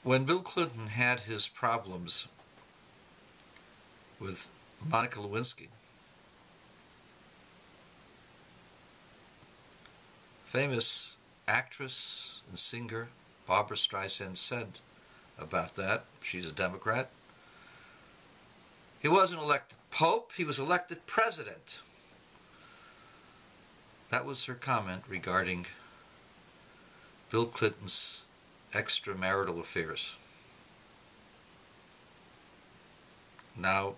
When Bill Clinton had his problems with Monica Lewinsky, famous actress and singer Barbara Streisand said about that, she's a Democrat, he wasn't elected Pope, he was elected President. That was her comment regarding Bill Clinton's extramarital affairs. Now,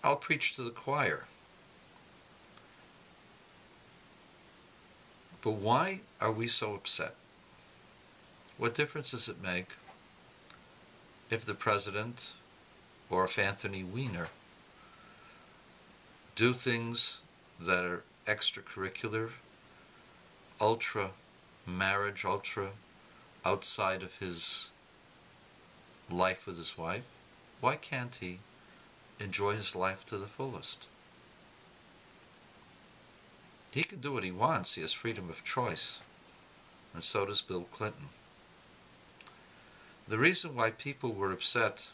I'll preach to the choir. But why are we so upset? What difference does it make if the president or if Anthony Weiner do things that are extracurricular, ultra marriage, ultra outside of his life with his wife? Why can't he enjoy his life to the fullest? He can do what he wants. He has freedom of choice. And so does Bill Clinton. The reason why people were upset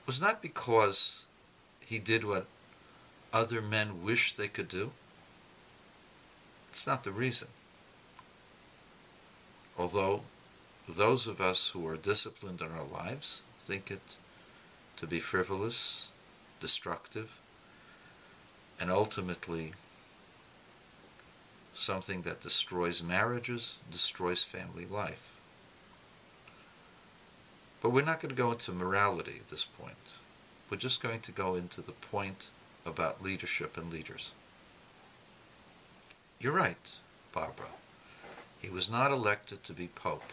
was not because he did what other men wish they could do. It's not the reason. Although those of us who are disciplined in our lives think it to be frivolous, destructive, and ultimately something that destroys marriages, destroys family life. But we're not going to go into morality at this point. We're just going to go into the point about leadership and leaders. You're right, Barbara. He was not elected to be Pope.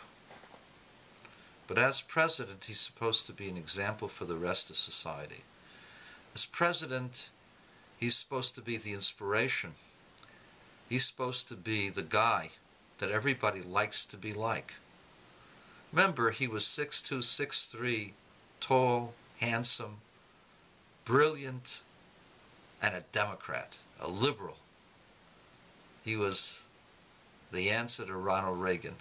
But as president, he's supposed to be an example for the rest of society. As president, he's supposed to be the inspiration. He's supposed to be the guy that everybody likes to be like. Remember, he was 6'2", 6'3", tall, handsome, brilliant, and a Democrat, a liberal. He was the answer to Ronald Reagan,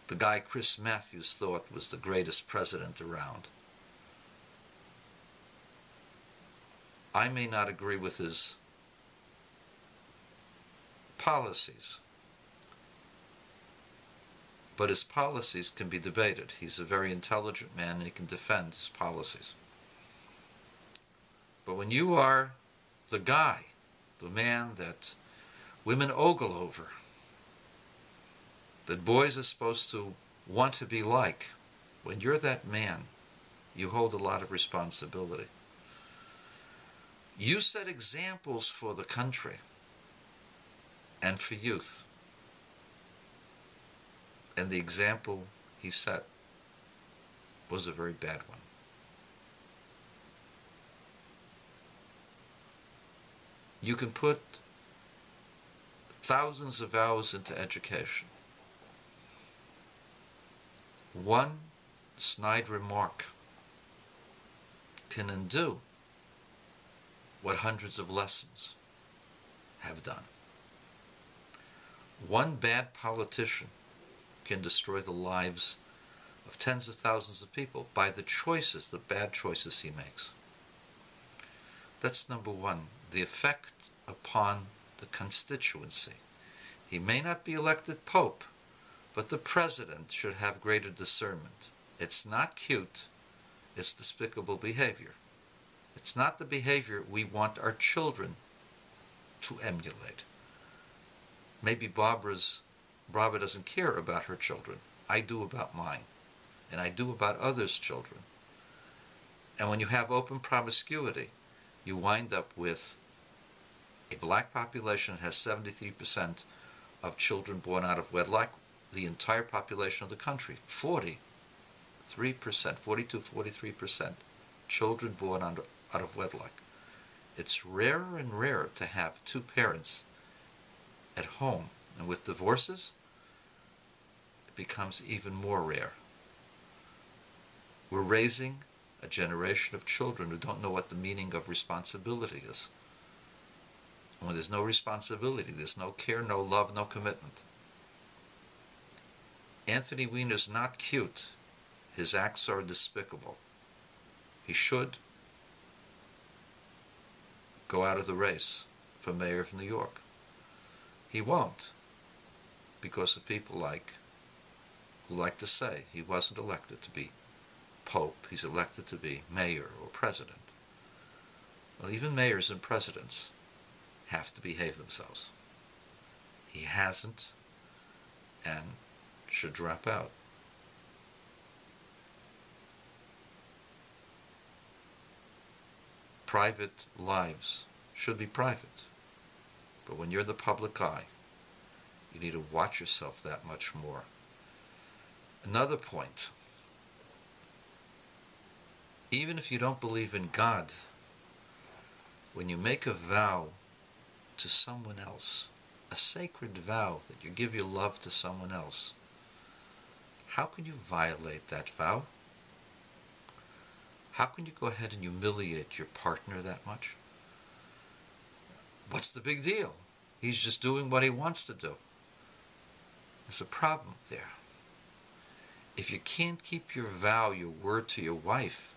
the guy Chris Matthews thought was the greatest president around. I may not agree with his policies, but his policies can be debated. He's a very intelligent man and he can defend his policies. But when you are the guy, the man that women ogle over, that boys are supposed to want to be like, when you're that man, you hold a lot of responsibility. You set examples for the country and for youth. And the example he set was a very bad one. You can put thousands of hours into education. One snide remark can undo what hundreds of lessons have done. One bad politician can destroy the lives of tens of thousands of people by the choices, the bad choices he makes. That's number one, the effect upon the constituency. He may not be elected Pope, but the president should have greater discernment. It's not cute, it's despicable behavior. It's not the behavior we want our children to emulate. Maybe Barbara doesn't care about her children. I do about mine. And I do about others' children. And when you have open promiscuity, you wind up with a black population that has 73% of children born out of wedlock. The entire population of the country, 43%, 43% children born out of wedlock. It's rarer and rarer to have two parents at home. And with divorces, it becomes even more rare. We're raising a generation of children who don't know what the meaning of responsibility is. And when there's no responsibility, there's no care, no love, no commitment. Anthony Weiner's not cute. His acts are despicable. He should go out of the race for mayor of New York. He won't, because of people who like to say he wasn't elected to be Pope, he's elected to be mayor or president. Well, even mayors and presidents have to behave themselves. He hasn't, and should drop out. Private lives should be private, but when you're in the public eye, you need to watch yourself that much more. Another point, even if you don't believe in God, when you make a vow to someone else, a sacred vow that you give your love to someone else, how can you violate that vow? How can you go ahead and humiliate your partner that much? What's the big deal? He's just doing what he wants to do. There's a problem there. If you can't keep your vow, your word to your wife,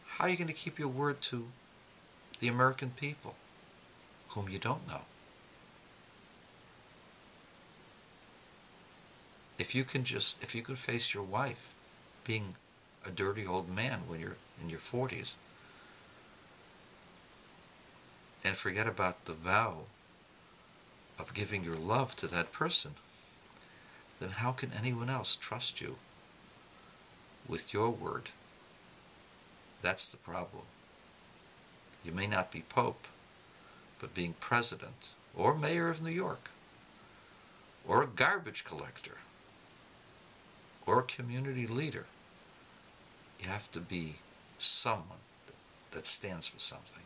how are you going to keep your word to the American people, whom you don't know? If you can face your wife being a dirty old man when you're in your 40s, and forget about the vow of giving your love to that person, then how can anyone else trust you with your word? That's the problem. You may not be Pope, but being president, or mayor of New York, or a garbage collector, or a community leader, you have to be someone that stands for something.